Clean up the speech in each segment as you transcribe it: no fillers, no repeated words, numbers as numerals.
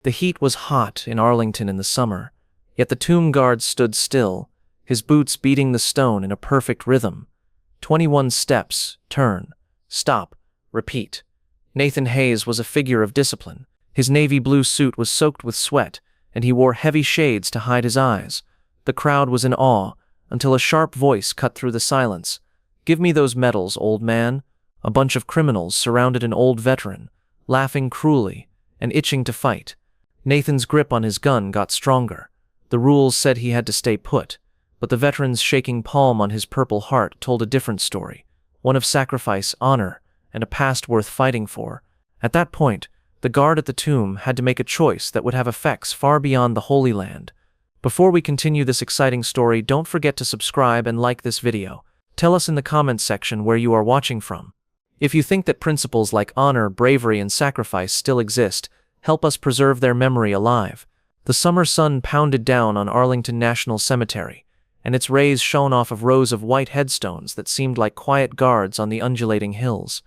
The heat was hot in Arlington in the summer, yet the tomb guard stood still, his boots beating the stone in a perfect rhythm. 21 steps, turn, stop, repeat. Nathan Hayes was a figure of discipline. His navy blue suit was soaked with sweat, and he wore heavy shades to hide his eyes. The crowd was in awe, until a sharp voice cut through the silence. "Give me those medals, old man." A bunch of criminals surrounded an old veteran, laughing cruelly and itching to fight. Nathan's grip on his gun got stronger. The rules said he had to stay put, but the veteran's shaking palm on his Purple Heart told a different story, one of sacrifice, honor, and a past worth fighting for. At that point, the guard at the tomb had to make a choice that would have effects far beyond the Holy Land. Before we continue this exciting story, don't forget to subscribe and like this video. Tell us in the comments section where you are watching from. If you think that principles like honor, bravery, and sacrifice still exist, help us preserve their memory alive. The summer sun pounded down on Arlington National Cemetery, and its rays shone off of rows of white headstones that seemed like quiet guards on the undulating hills.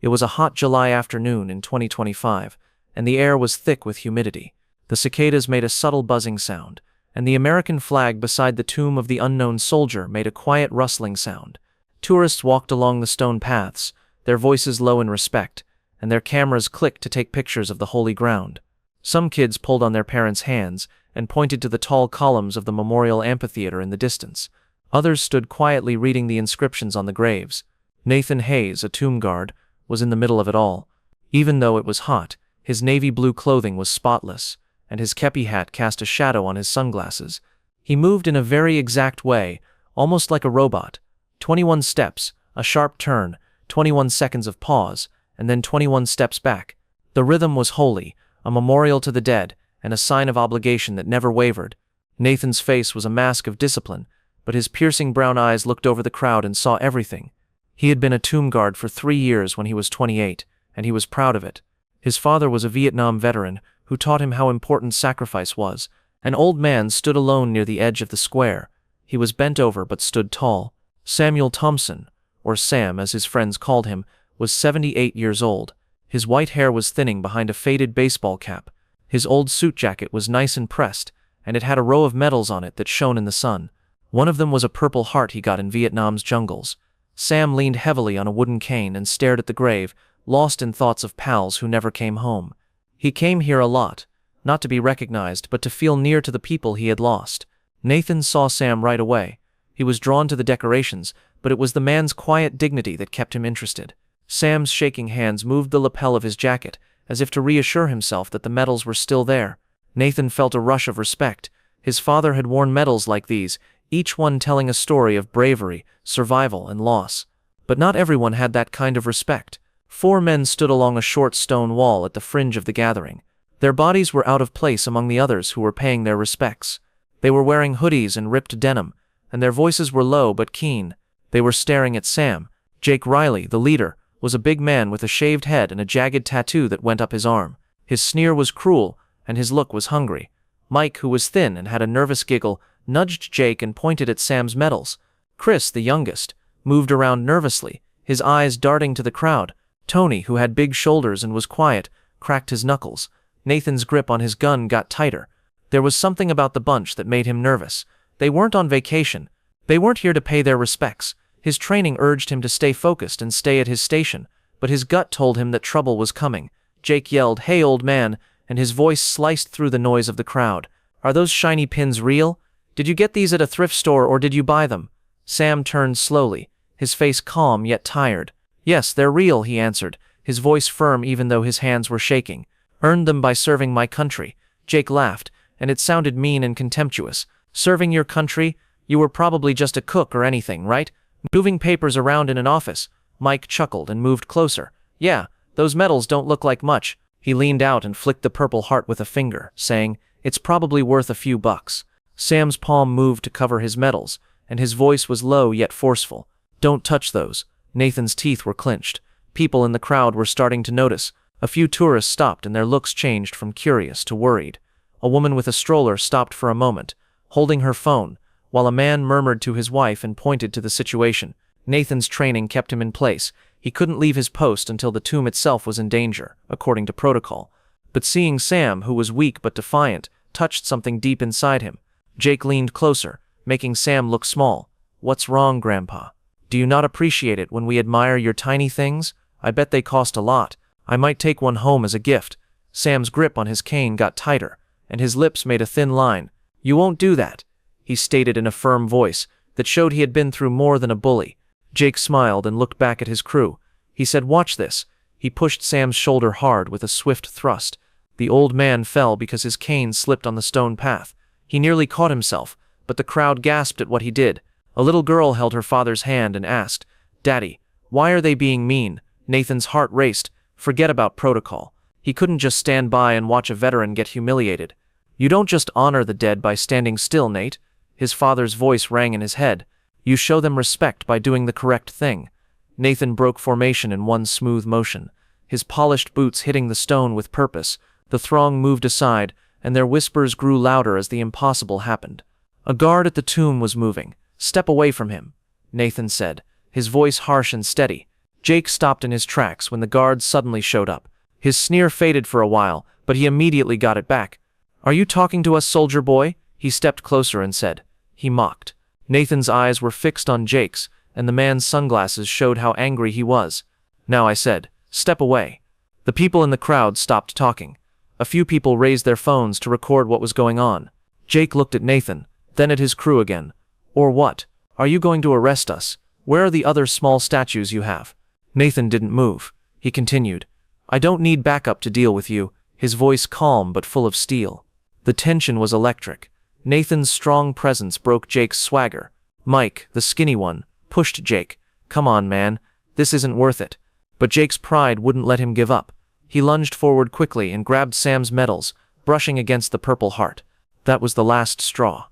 It was a hot July afternoon in 2025, and the air was thick with humidity. The cicadas made a subtle buzzing sound, and the American flag beside the tomb of the unknown soldier made a quiet rustling sound. Tourists walked along the stone paths, their voices low in respect, and their cameras clicked to take pictures of the holy ground. Some kids pulled on their parents' hands and pointed to the tall columns of the memorial amphitheater in the distance. Others stood quietly reading the inscriptions on the graves. Nathan Hayes, a tomb guard, was in the middle of it all. Even though it was hot, his navy blue clothing was spotless, and his kepi hat cast a shadow on his sunglasses. He moved in a very exact way, almost like a robot. 21 steps, a sharp turn, 21 seconds of pause, and then 21 steps back. The rhythm was holy, a memorial to the dead, and a sign of obligation that never wavered. Nathan's face was a mask of discipline, but his piercing brown eyes looked over the crowd and saw everything. He had been a tomb guard for 3 years when he was 28, and he was proud of it. His father was a Vietnam veteran who taught him how important sacrifice was. An old man stood alone near the edge of the square. He was bent over but stood tall. Samuel Thompson, or Sam as his friends called him, was 78 years old. His white hair was thinning behind a faded baseball cap. His old suit jacket was nice and pressed, and it had a row of medals on it that shone in the sun. One of them was a Purple Heart he got in Vietnam's jungles. Sam leaned heavily on a wooden cane and stared at the grave, lost in thoughts of pals who never came home. He came here a lot, not to be recognized but to feel near to the people he had lost. Nathan saw Sam right away. He was drawn to the decorations, but it was the man's quiet dignity that kept him interested. Sam's shaking hands moved the lapel of his jacket, as if to reassure himself that the medals were still there. Nathan felt a rush of respect. His father had worn medals like these, each one telling a story of bravery, survival, and loss. But not everyone had that kind of respect. 4 men stood along a short stone wall at the fringe of the gathering. Their bodies were out of place among the others who were paying their respects. They were wearing hoodies and ripped denim, and their voices were low but keen. They were staring at Sam. Jake Riley, the leader, was a big man with a shaved head and a jagged tattoo that went up his arm. His sneer was cruel, and his look was hungry. Mike, who was thin and had a nervous giggle, nudged Jake and pointed at Sam's medals. Chris, the youngest, moved around nervously, his eyes darting to the crowd. Tony, who had big shoulders and was quiet, cracked his knuckles. Nathan's grip on his gun got tighter. There was something about the bunch that made him nervous. They weren't on vacation. They weren't here to pay their respects. His training urged him to stay focused and stay at his station, but his gut told him that trouble was coming. Jake yelled, "Hey, old man," and his voice sliced through the noise of the crowd. "Are those shiny pins real? Did you get these at a thrift store or did you buy them?" Sam turned slowly, his face calm yet tired. "Yes, they're real," he answered, his voice firm even though his hands were shaking. "Earned them by serving my country." Jake laughed, and it sounded mean and contemptuous. "Serving your country? You were probably just a cook or anything, right? Moving papers around in an office." Mike chuckled and moved closer. "Yeah, those medals don't look like much." He leaned out and flicked the Purple Heart with a finger, saying, "It's probably worth a few bucks." Sam's palm moved to cover his medals, and his voice was low yet forceful. "Don't touch those." Nathan's teeth were clenched. People in the crowd were starting to notice. A few tourists stopped and their looks changed from curious to worried. A woman with a stroller stopped for a moment, holding her phone, while a man murmured to his wife and pointed to the situation. Nathan's training kept him in place. He couldn't leave his post until the tomb itself was in danger, according to protocol. But seeing Sam, who was weak but defiant, touched something deep inside him. Jake leaned closer, making Sam look small. "What's wrong, Grandpa? Do you not appreciate it when we admire your tiny things? I bet they cost a lot. I might take one home as a gift." Sam's grip on his cane got tighter, and his lips made a thin line. "You won't do that," he stated in a firm voice that showed he had been through more than a bully. Jake smiled and looked back at his crew. He said, "Watch this." He pushed Sam's shoulder hard with a swift thrust. The old man fell because his cane slipped on the stone path. He nearly caught himself, but the crowd gasped at what he did. A little girl held her father's hand and asked, "Daddy, why are they being mean?" Nathan's heart raced. Forget about protocol. He couldn't just stand by and watch a veteran get humiliated. "You don't just honor the dead by standing still, Nate." His father's voice rang in his head. "You show them respect by doing the correct thing." Nathan broke formation in one smooth motion, his polished boots hitting the stone with purpose. The throng moved aside, and their whispers grew louder as the impossible happened. A guard at the tomb was moving. "Step away from him," Nathan said, his voice harsh and steady. Jake stopped in his tracks when the guard suddenly showed up. His sneer faded for a while, but he immediately got it back. "Are you talking to us, soldier boy?" He stepped closer and said. He mocked. Nathan's eyes were fixed on Jake's, and the man's sunglasses showed how angry he was. "Now," I said, "step away." The people in the crowd stopped talking. A few people raised their phones to record what was going on. Jake looked at Nathan, then at his crew again. "Or what? Are you going to arrest us? Where are the other small statues you have?" Nathan didn't move. He continued, "I don't need backup to deal with you," his voice calm but full of steel. The tension was electric. Nathan's strong presence broke Jake's swagger. Mike, the skinny one, pushed Jake. "Come on, man. This isn't worth it." But Jake's pride wouldn't let him give up. He lunged forward quickly and grabbed Sam's medals, brushing against the Purple Heart. That was the last straw.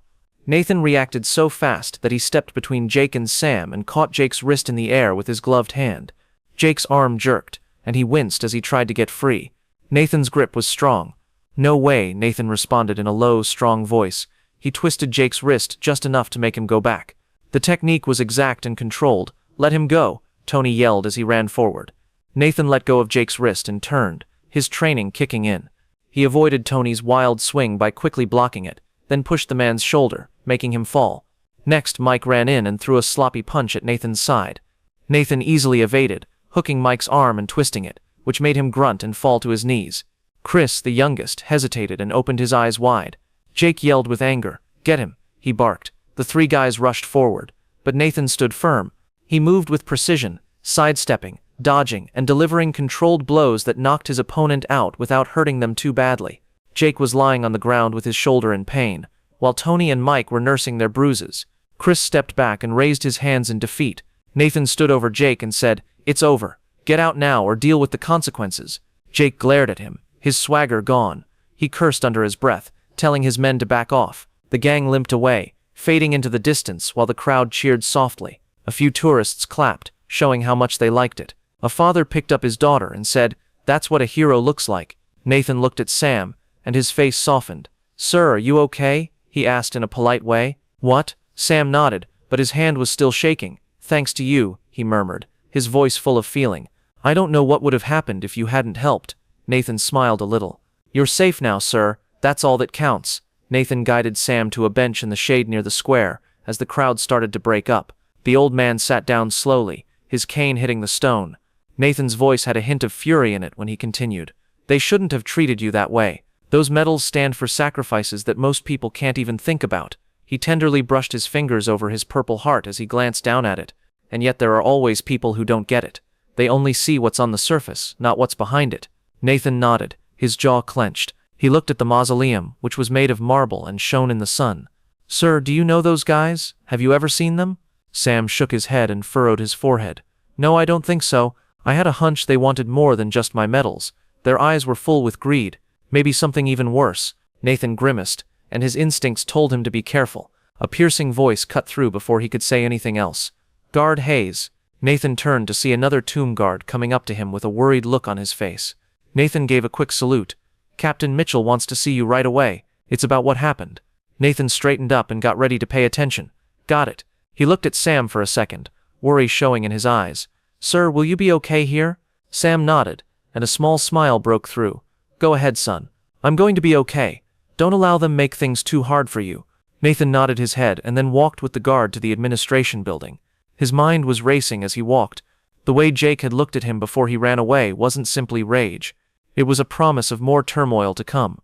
Nathan reacted so fast that he stepped between Jake and Sam and caught Jake's wrist in the air with his gloved hand. Jake's arm jerked, and he winced as he tried to get free. Nathan's grip was strong. "No way," Nathan responded in a low, strong voice. He twisted Jake's wrist just enough to make him go back. The technique was exact and controlled. "Let him go," Tony yelled as he ran forward. Nathan let go of Jake's wrist and turned, his training kicking in. He avoided Tony's wild swing by quickly blocking it, then pushed the man's shoulder, making him fall. Next, Mike ran in and threw a sloppy punch at Nathan's side. Nathan easily evaded, hooking Mike's arm and twisting it, which made him grunt and fall to his knees. Chris, the youngest, hesitated and opened his eyes wide. Jake yelled with anger. "Get him," he barked. The three guys rushed forward, but Nathan stood firm. He moved with precision, sidestepping, dodging, and delivering controlled blows that knocked his opponent out without hurting them too badly. Jake was lying on the ground with his shoulder in pain, while Tony and Mike were nursing their bruises. Chris stepped back and raised his hands in defeat. Nathan stood over Jake and said, "It's over. Get out now or deal with the consequences." Jake glared at him, his swagger gone. He cursed under his breath, telling his men to back off. The gang limped away, fading into the distance while the crowd cheered softly. A few tourists clapped, showing how much they liked it. A father picked up his daughter and said, "That's what a hero looks like." Nathan looked at Sam, and his face softened. "Sir, are you okay?" he asked in a polite way. "What?" Sam nodded, but his hand was still shaking. "Thanks to you," he murmured, his voice full of feeling. "I don't know what would have happened if you hadn't helped." Nathan smiled a little. "You're safe now, sir. That's all that counts." Nathan guided Sam to a bench in the shade near the square, as the crowd started to break up. The old man sat down slowly, his cane hitting the stone. Nathan's voice had a hint of fury in it when he continued. "They shouldn't have treated you that way. Those medals stand for sacrifices that most people can't even think about." He tenderly brushed his fingers over his Purple Heart as he glanced down at it. "And yet there are always people who don't get it. They only see what's on the surface, not what's behind it." Nathan nodded, his jaw clenched. He looked at the mausoleum, which was made of marble and shone in the sun. "Sir, do you know those guys? Have you ever seen them?" Sam shook his head and furrowed his forehead. "No, I don't think so. I had a hunch they wanted more than just my medals. Their eyes were full with greed. Maybe something even worse." Nathan grimaced, and his instincts told him to be careful. A piercing voice cut through before he could say anything else. "Guard Hayes." Nathan turned to see another tomb guard coming up to him with a worried look on his face. Nathan gave a quick salute. "Captain Mitchell wants to see you right away. It's about what happened." Nathan straightened up and got ready to pay attention. "Got it." He looked at Sam for a second, worry showing in his eyes. "Sir, will you be okay here?" Sam nodded, and a small smile broke through. Go ahead, son. I'm going to be okay. Don't allow them make things too hard for you. Nathan nodded his head and then walked with the guard to the administration building. His mind was racing as he walked. The way Jake had looked at him before he ran away wasn't simply rage. It was a promise of more turmoil to come.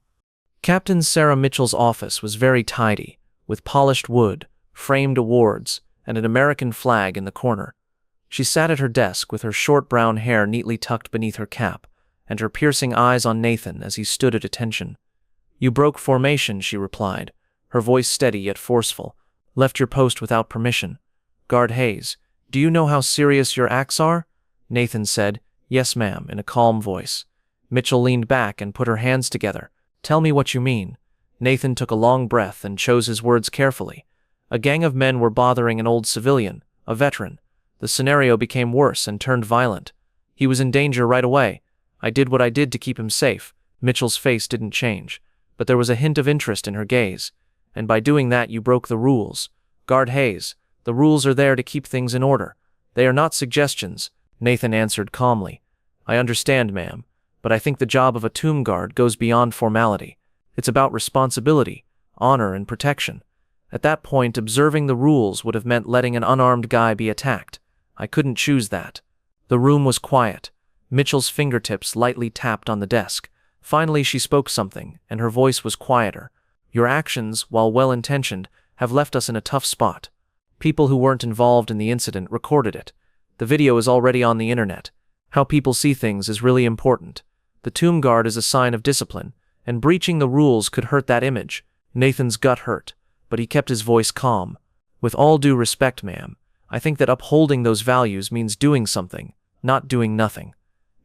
Captain Sarah Mitchell's office was very tidy, with polished wood, framed awards, and an American flag in the corner. She sat at her desk with her short brown hair neatly tucked beneath her cap, and her piercing eyes on Nathan as he stood at attention. "You broke formation," she replied, her voice steady yet forceful. "Left your post without permission. Guard Hayes, do you know how serious your acts are?" Nathan said, "Yes, ma'am," in a calm voice. Mitchell leaned back and put her hands together. "Tell me what you mean." Nathan took a long breath and chose his words carefully. A gang of men were bothering an old civilian, a veteran. The scenario became worse and turned violent. He was in danger right away. I did what I did to keep him safe. Mitchell's face didn't change, but there was a hint of interest in her gaze. "And by doing that you broke the rules. Guard Hayes, the rules are there to keep things in order. They are not suggestions," Nathan answered calmly. "I understand, ma'am, but I think the job of a tomb guard goes beyond formality. It's about responsibility, honor, and protection. At that point, observing the rules would have meant letting an unarmed guy be attacked. I couldn't choose that." The room was quiet. Mitchell's fingertips lightly tapped on the desk. Finally she spoke something, and her voice was quieter. "Your actions, while well-intentioned, have left us in a tough spot. People who weren't involved in the incident recorded it. The video is already on the internet. How people see things is really important. The tomb guard is a sign of discipline, and breaching the rules could hurt that image." Nathan's gut hurt, but he kept his voice calm. "With all due respect, ma'am, I think that upholding those values means doing something, not doing nothing."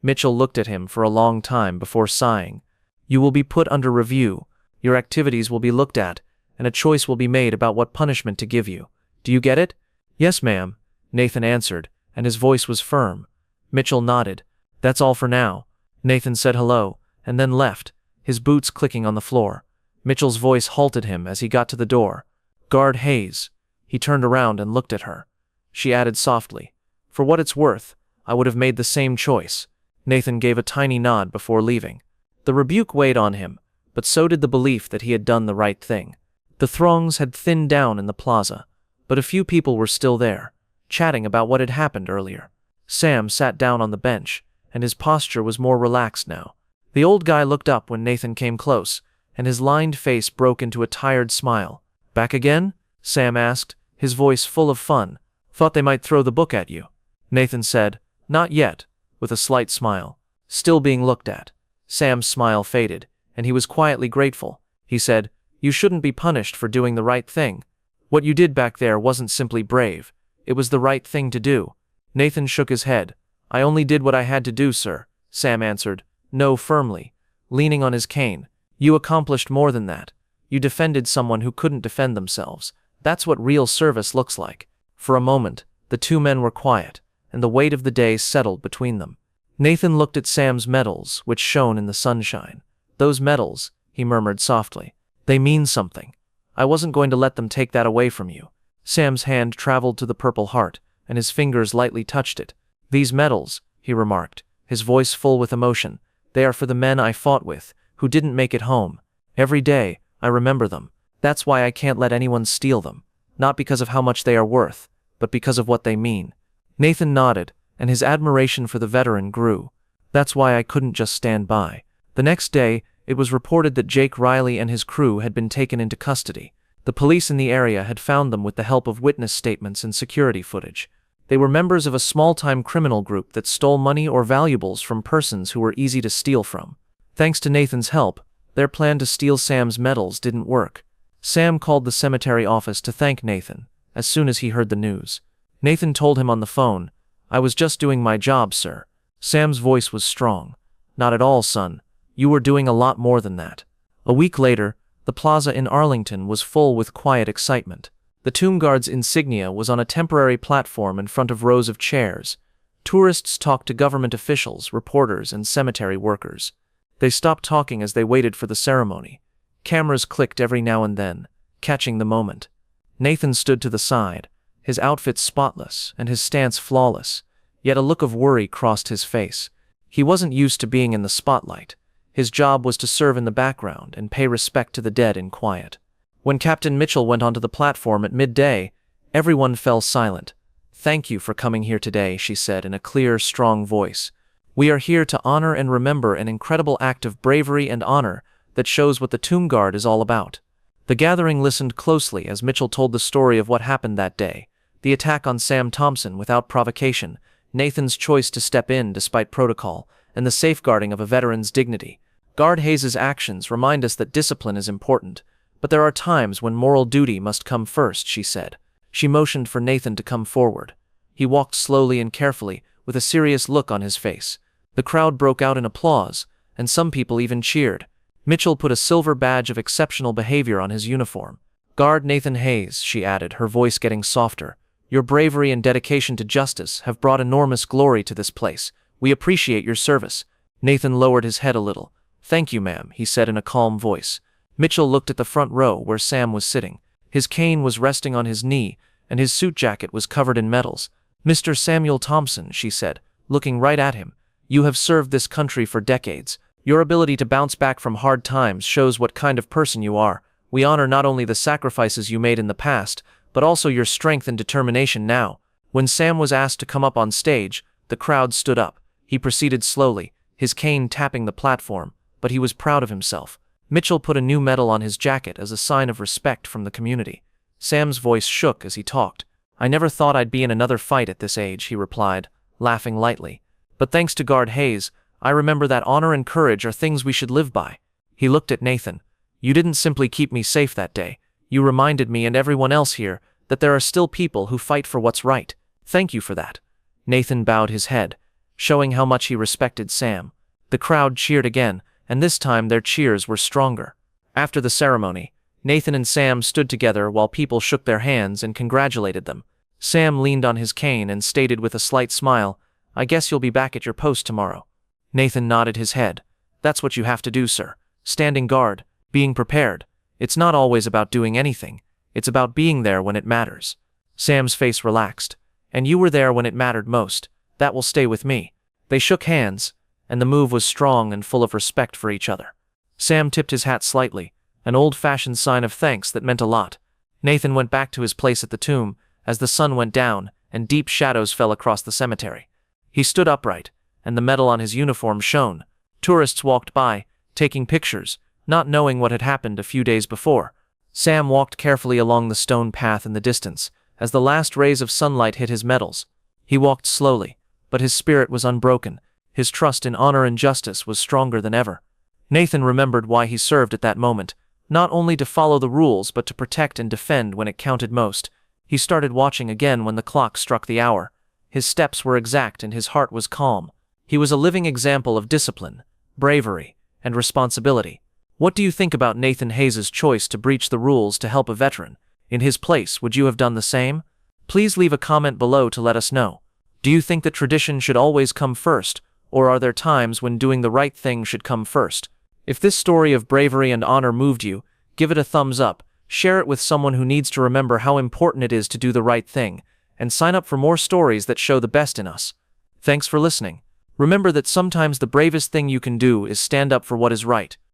Mitchell looked at him for a long time before sighing. "You will be put under review, your activities will be looked at, and a choice will be made about what punishment to give you. Do you get it?" "Yes, ma'am," Nathan answered, and his voice was firm. Mitchell nodded. "That's all for now." Nathan said hello, and then left, his boots clicking on the floor. Mitchell's voice halted him as he got to the door. "Guard Hayes." He turned around and looked at her. She added softly, "For what it's worth, I would have made the same choice." Nathan gave a tiny nod before leaving. The rebuke weighed on him, but so did the belief that he had done the right thing. The throngs had thinned down in the plaza, but a few people were still there, chatting about what had happened earlier. Sam sat down on the bench, and his posture was more relaxed now. The old guy looked up when Nathan came close, and his lined face broke into a tired smile. "Back again?" Sam asked, his voice full of fun. "Thought they might throw the book at you." Nathan said, "Not yet," with a slight smile. Still being looked at. Sam's smile faded, and he was quietly grateful. He said, "You shouldn't be punished for doing the right thing. What you did back there wasn't simply brave. It was the right thing to do." Nathan shook his head. "I only did what I had to do, sir," Sam answered, no firmly, leaning on his cane. "You accomplished more than that. You defended someone who couldn't defend themselves. That's what real service looks like." For a moment, the two men were quiet, and the weight of the day settled between them. Nathan looked at Sam's medals, which shone in the sunshine. "Those medals," he murmured softly. "They mean something. I wasn't going to let them take that away from you." Sam's hand traveled to the Purple Heart, and his fingers lightly touched it. "These medals," he remarked, his voice full with emotion, "they are for the men I fought with, who didn't make it home. Every day, I remember them. That's why I can't let anyone steal them. Not because of how much they are worth, but because of what they mean." Nathan nodded, and his admiration for the veteran grew. "That's why I couldn't just stand by." The next day, it was reported that Jake Riley and his crew had been taken into custody. The police in the area had found them with the help of witness statements and security footage. They were members of a small-time criminal group that stole money or valuables from persons who were easy to steal from. Thanks to Nathan's help, their plan to steal Sam's medals didn't work. Sam called the cemetery office to thank Nathan, as soon as he heard the news. Nathan told him on the phone, "I was just doing my job, sir." Sam's voice was strong. "Not at all, son. You were doing a lot more than that." A week later, the plaza in Arlington was full with quiet excitement. The tomb guard's insignia was on a temporary platform in front of rows of chairs. Tourists talked to government officials, reporters, and cemetery workers. They stopped talking as they waited for the ceremony. Cameras clicked every now and then, catching the moment. Nathan stood to the side, his outfit spotless and his stance flawless, yet a look of worry crossed his face. He wasn't used to being in the spotlight. His job was to serve in the background and pay respect to the dead in quiet. When Captain Mitchell went onto the platform at midday, everyone fell silent. "Thank you for coming here today," she said in a clear, strong voice. "We are here to honor and remember an incredible act of bravery and honor that shows what the Tomb Guard is all about." The gathering listened closely as Mitchell told the story of what happened that day: the attack on Sam Thompson without provocation, Nathan's choice to step in despite protocol, and the safeguarding of a veteran's dignity. Guard Hayes' actions remind us that discipline is important, but there are times when moral duty must come first, she said. She motioned for Nathan to come forward. He walked slowly and carefully, with a serious look on his face. The crowd broke out in applause, and some people even cheered. Mitchell put a silver badge of exceptional behavior on his uniform. "Guard Nathan Hayes," she added, her voice getting softer. "Your bravery and dedication to justice have brought enormous glory to this place. We appreciate your service." Nathan lowered his head a little. "Thank you, ma'am," he said in a calm voice. Mitchell looked at the front row where Sam was sitting. His cane was resting on his knee, and his suit jacket was covered in medals. "Mr. Samuel Thompson," she said, looking right at him, "you have served this country for decades. Your ability to bounce back from hard times shows what kind of person you are. We honor not only the sacrifices you made in the past, but also your strength and determination now." When Sam was asked to come up on stage, the crowd stood up. He proceeded slowly, his cane tapping the platform, but he was proud of himself. Mitchell put a new medal on his jacket as a sign of respect from the community. Sam's voice shook as he talked. "I never thought I'd be in another fight at this age," he replied, laughing lightly. "But thanks to Guard Hayes, I remember that honor and courage are things we should live by." He looked at Nathan. "You didn't simply keep me safe that day. You reminded me and everyone else here that there are still people who fight for what's right. Thank you for that." Nathan bowed his head, showing how much he respected Sam. The crowd cheered again, and this time their cheers were stronger. After the ceremony, Nathan and Sam stood together while people shook their hands and congratulated them. Sam leaned on his cane and stated with a slight smile, "I guess you'll be back at your post tomorrow." Nathan nodded his head. "That's what you have to do, sir. Standing guard, being prepared. It's not always about doing anything. It's about being there when it matters." Sam's face relaxed. "And you were there when it mattered most. That will stay with me." They shook hands, and the move was strong and full of respect for each other. Sam tipped his hat slightly, an old-fashioned sign of thanks that meant a lot. Nathan went back to his place at the tomb as the sun went down and deep shadows fell across the cemetery. He stood upright, and the metal on his uniform shone. Tourists walked by, taking pictures, not knowing what had happened a few days before. Sam walked carefully along the stone path in the distance as the last rays of sunlight hit his medals. He walked slowly, but his spirit was unbroken. His trust in honor and justice was stronger than ever. Nathan remembered why he served at that moment, not only to follow the rules but to protect and defend when it counted most. He started watching again when the clock struck the hour. His steps were exact and his heart was calm. He was a living example of discipline, bravery, and responsibility. What do you think about Nathan Hayes' choice to breach the rules to help a veteran? In his place, would you have done the same? Please leave a comment below to let us know. Do you think that tradition should always come first, or are there times when doing the right thing should come first? If this story of bravery and honor moved you, give it a thumbs up, share it with someone who needs to remember how important it is to do the right thing, and sign up for more stories that show the best in us. Thanks for listening. Remember that sometimes the bravest thing you can do is stand up for what is right.